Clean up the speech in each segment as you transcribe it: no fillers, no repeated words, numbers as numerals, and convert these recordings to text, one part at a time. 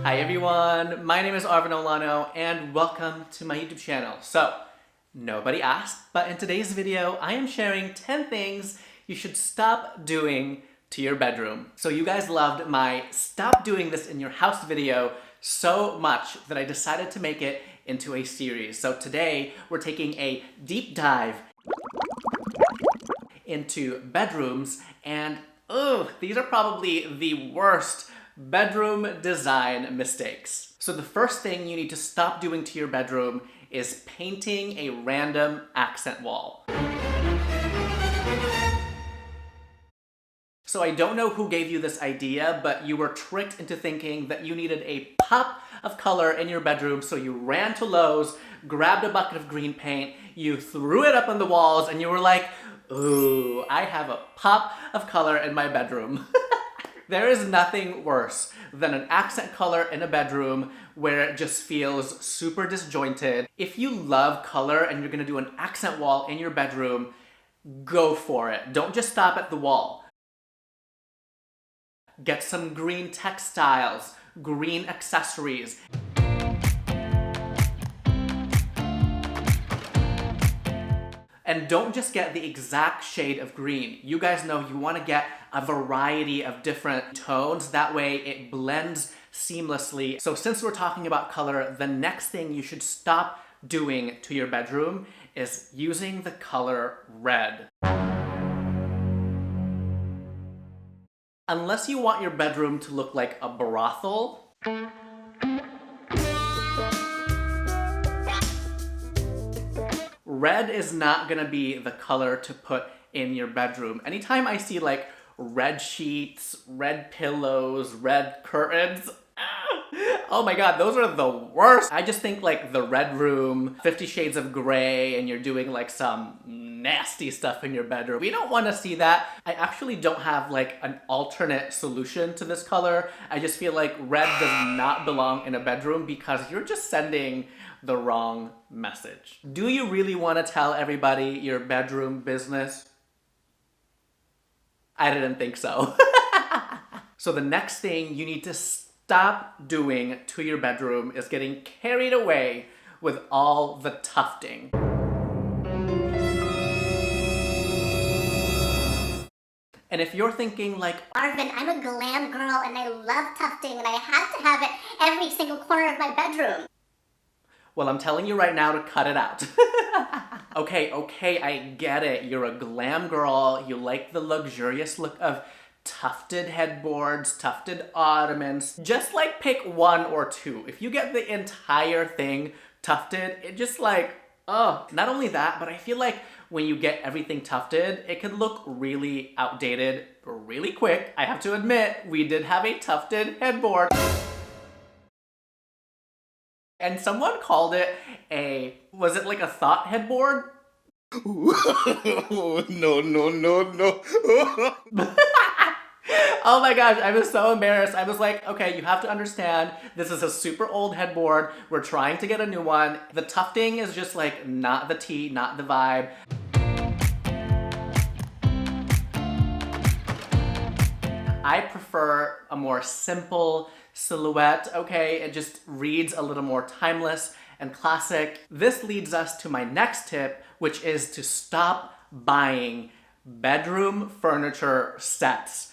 Hi everyone, my name is Arvin Olano and welcome to my YouTube channel. So, nobody asked, but in today's video, I am sharing 10 things you should stop doing to your bedroom. So you guys loved my stop doing this in your house video so much that I decided to make it into a series. So today, we're taking a deep dive into bedrooms and these are probably the worst bedroom design mistakes. So the first thing you need to stop doing to your bedroom is painting a random accent wall. So I don't know who gave you this idea, but you were tricked into thinking that you needed a pop of color in your bedroom, so you ran to Lowe's, grabbed a bucket of green paint, you threw it up on the walls, and you were like, ooh, I have a pop of color in my bedroom. There is nothing worse than an accent color in a bedroom where it just feels super disjointed. If you love color and you're gonna do an accent wall in your bedroom, go for it. Don't just stop at the wall. Get some green textiles, green accessories. And don't just get the exact shade of green. You guys know you want to get a variety of different tones. That way it blends seamlessly. So since we're talking about color, the next thing you should stop doing to your bedroom is using the color red. Unless you want your bedroom to look like a brothel, red is not gonna be the color to put in your bedroom. Anytime I see like red sheets, red pillows, red curtains, oh my god, those are the worst. I just think like the red room, 50 Shades of Grey, and you're doing like some nasty stuff in your bedroom. We don't want to see that. I actually don't have like an alternate solution to this color. I just feel like red does not belong in a bedroom because you're just sending the wrong message. Do you really want to tell everybody your bedroom business? I didn't think so. So the next thing you need to stop doing to your bedroom is getting carried away with all the tufting. And if you're thinking like, Arvin, I'm a glam girl and I love tufting and I have to have it every single corner of my bedroom. well, I'm telling you right now to cut it out. Okay, I get it. You're a glam girl. You like the luxurious look of tufted headboards, tufted ottomans. Just like pick one or two. If you get the entire thing tufted, it just like, not only that, but I feel like when you get everything tufted, it can look really outdated really quick. I have to admit, we did have a tufted headboard. And someone called it was it like a thought headboard? No. Oh my gosh, I was so embarrassed. I was like, okay, you have to understand, this is a super old headboard. We're trying to get a new one. The tufting is just like not the tea, not the vibe. I prefer a more simple silhouette, okay? It just reads a little more timeless and classic. This leads us to my next tip, which is to stop buying bedroom furniture sets.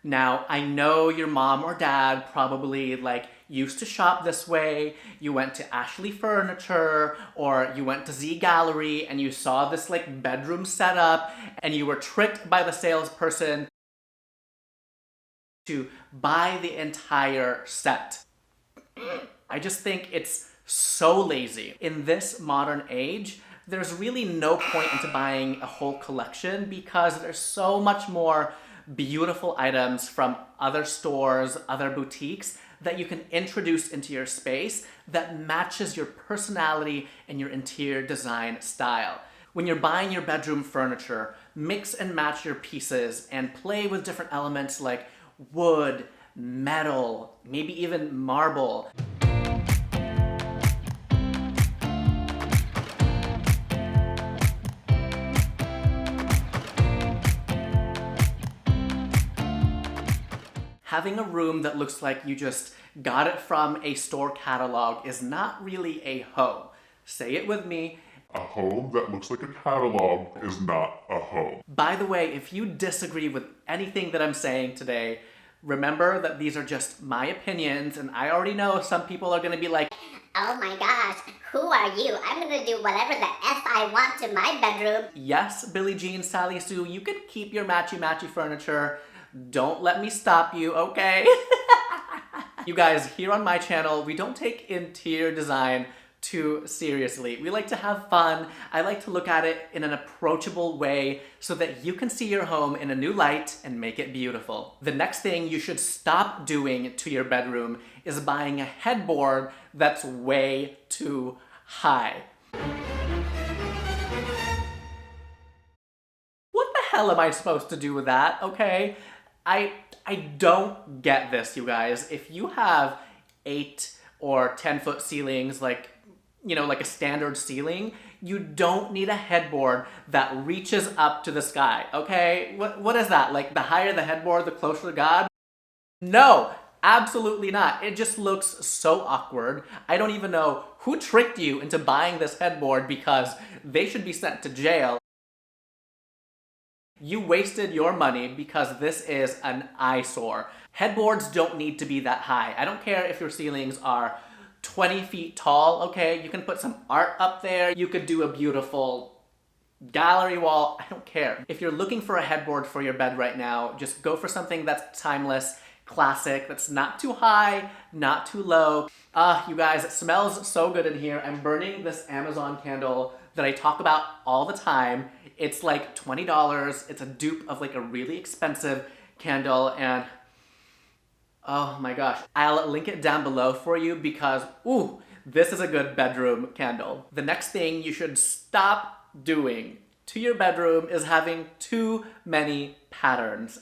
Now, I know your mom or dad probably like used to shop this way. You went to Ashley Furniture or you went to Z Gallery and you saw this like bedroom setup and you were tricked by the salesperson to buy the entire set. I just think it's so lazy. In this modern age, there's really no point into buying a whole collection because there's so much more beautiful items from other stores, other boutiques that you can introduce into your space that matches your personality and your interior design style. When you're buying your bedroom furniture, mix and match your pieces and play with different elements like wood, metal, maybe even marble. Having a room that looks like you just got it from a store catalog is not really a home. Say it with me. A home that looks like a catalog is not a home. By the way, if you disagree with anything that I'm saying today, remember that these are just my opinions, and I already know some people are gonna be like, Oh my gosh, who are you? I'm gonna do whatever the F I want to my bedroom. yes, Billie Jean, Sally Sue, you can keep your matchy-matchy furniture. Don't let me stop you, okay? You guys, here on my channel, we don't take interior design too seriously. We like to have fun. I like to look at it in an approachable way so that you can see your home in a new light and make it beautiful. The next thing you should stop doing to your bedroom is buying a headboard that's way too high. What the hell am I supposed to do with that, okay? I don't get this, you guys. If you have 8 or 10-foot ceilings, like a standard ceiling, you don't need a headboard that reaches up to the sky, okay? What is that? Like, the higher the headboard, the closer to God? No, absolutely not. It just looks so awkward. I don't even know who tricked you into buying this headboard because they should be sent to jail. You wasted your money because this is an eyesore. Headboards don't need to be that high. I don't care if your ceilings are 20 feet tall, okay? You can put some art up there. You could do a beautiful gallery wall. I don't care. If you're looking for a headboard for your bed right now, just go for something that's timeless, classic, that's not too high, not too low. You guys, it smells so good in here. I'm burning this Amazon candle that I talk about all the time. It's like $20. It's a dupe of like a really expensive candle, and oh my gosh. I'll link it down below for you because, ooh, this is a good bedroom candle. The next thing you should stop doing to your bedroom is having too many patterns.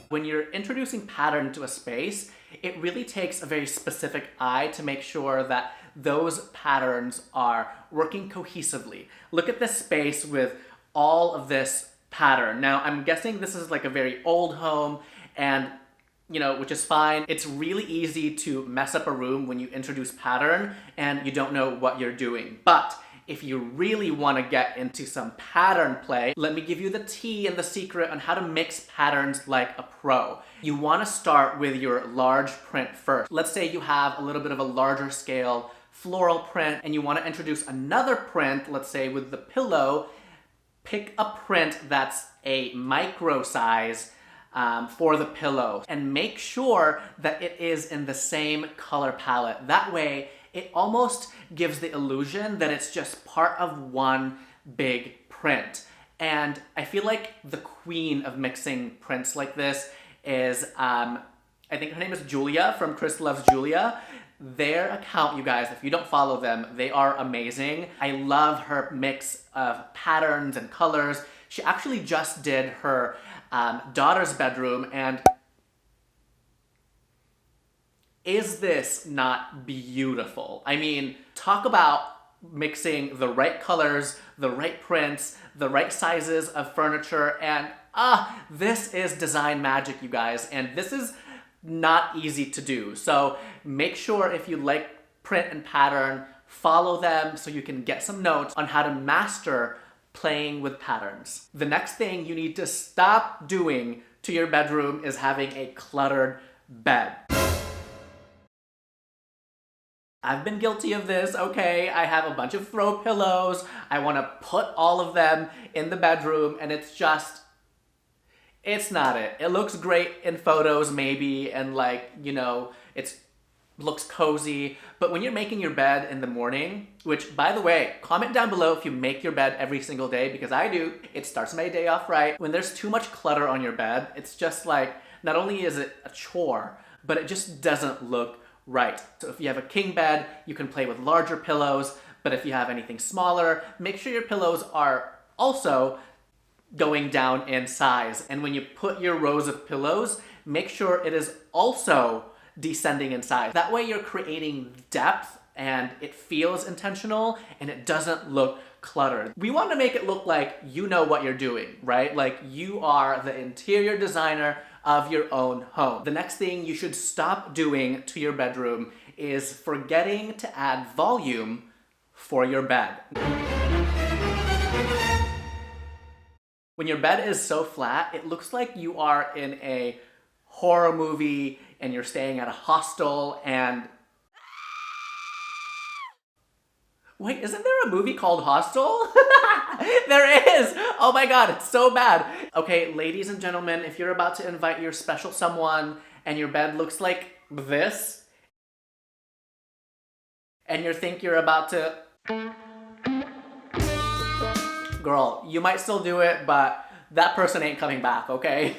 When you're introducing pattern to a space, it really takes a very specific eye to make sure that those patterns are working cohesively. Look at this space with all of this pattern. Now, I'm guessing this is like a very old home, and which is fine. It's really easy to mess up a room when you introduce pattern and you don't know what you're doing. But if you really want to get into some pattern play, let me give you the tea and the secret on how to mix patterns like a pro. You want to start with your large print first. Let's say you have a little bit of a larger scale floral print and you want to introduce another print, let's say with the pillow. Pick a print that's a micro size for the pillow and make sure that it is in the same color palette. That way, it almost gives the illusion that it's just part of one big print. And I feel like the queen of mixing prints like this is, I think her name is Julia from Chris Loves Julia. Their account, you guys, if you don't follow them, they are amazing. I love her mix of patterns and colors. She actually just did her daughter's bedroom, and is this not beautiful? I mean, talk about mixing the right colors, the right prints, the right sizes of furniture, and this is design magic, you guys, and this is not easy to do. So make sure if you like print and pattern, follow them so you can get some notes on how to master playing with patterns. The next thing you need to stop doing to your bedroom is having a cluttered bed. I've been guilty of this, okay? I have a bunch of throw pillows. I want to put all of them in the bedroom, and it's not it. It looks great in photos maybe, and it looks cozy, but when you're making your bed in the morning, which, by the way, comment down below if you make your bed every single day, because I do. It starts my day off right. When there's too much clutter on your bed, it's just like, not only is it a chore, but it just doesn't look right. So if you have a king bed, you can play with larger pillows, but if you have anything smaller, make sure your pillows are also going down in size. And when you put your rows of pillows, make sure it is also descending in size. That way you're creating depth and it feels intentional and it doesn't look cluttered. We want to make it look like you know what you're doing, right? Like you are the interior designer of your own home. The next thing you should stop doing to your bedroom is forgetting to add volume for your bed. When your bed is so flat, it looks like you are in a horror movie and you're staying at a hostel and... Wait, isn't there a movie called Hostel? There is! Oh my god, it's so bad. Okay, ladies and gentlemen, if you're about to invite your special someone and your bed looks like this, and you think you're about to... Girl, you might still do it, but that person ain't coming back, okay?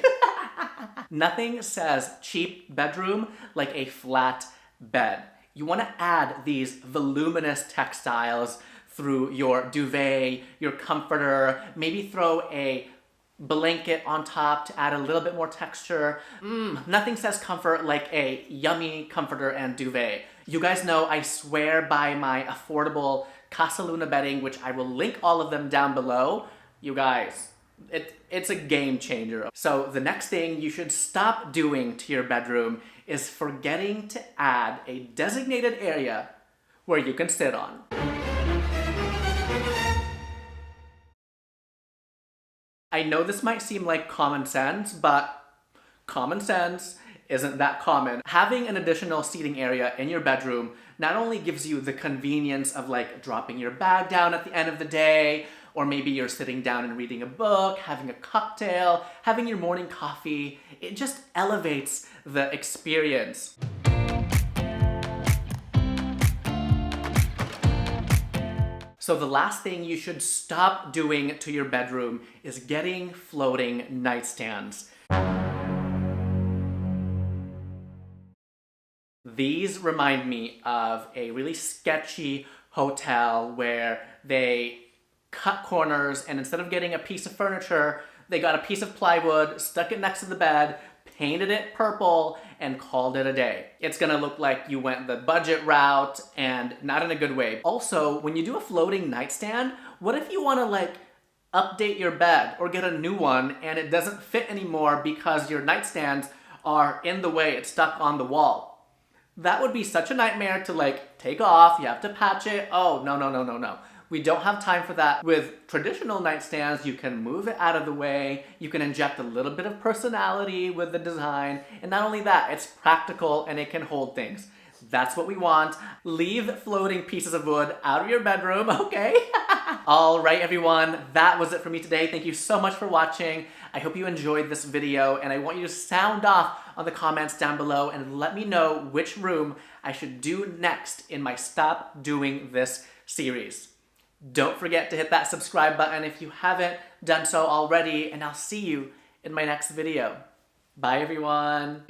Nothing says cheap bedroom like a flat bed. You want to add these voluminous textiles through your duvet, your comforter, maybe throw a blanket on top to add a little bit more texture. Nothing says comfort like a yummy comforter and duvet. You guys know I swear by my affordable Casa Luna bedding, which I will link all of them down below. You guys, it's a game changer. So the next thing you should stop doing to your bedroom is forgetting to add a designated area where you can sit on. I know this might seem like common sense, but common sense isn't that common. Having an additional seating area in your bedroom not only gives you the convenience of like dropping your bag down at the end of the day, or maybe you're sitting down and reading a book, having a cocktail, having your morning coffee. It just elevates the experience. So the last thing you should stop doing to your bedroom is getting floating nightstands. These remind me of a really sketchy hotel where they cut corners, and instead of getting a piece of furniture, they got a piece of plywood, stuck it next to the bed, painted it purple, and called it a day. It's gonna look like you went the budget route, and not in a good way. Also, when you do a floating nightstand, what if you wanna like update your bed or get a new one and it doesn't fit anymore because your nightstands are in the way, it's stuck on the wall? That would be such a nightmare to like take off, you have to patch it. Oh, no, no, no, no, no. We don't have time for that. With traditional nightstands, you can move it out of the way, you can inject a little bit of personality with the design, and not only that, it's practical and it can hold things. That's what we want. Leave floating pieces of wood out of your bedroom, okay? All right, everyone, that was it for me today. Thank you so much for watching. I hope you enjoyed this video, and I want you to sound off on the comments down below and let me know which room I should do next in my Stop Doing This series. Don't forget to hit that subscribe button if you haven't done so already, and I'll see you in my next video. Bye, everyone.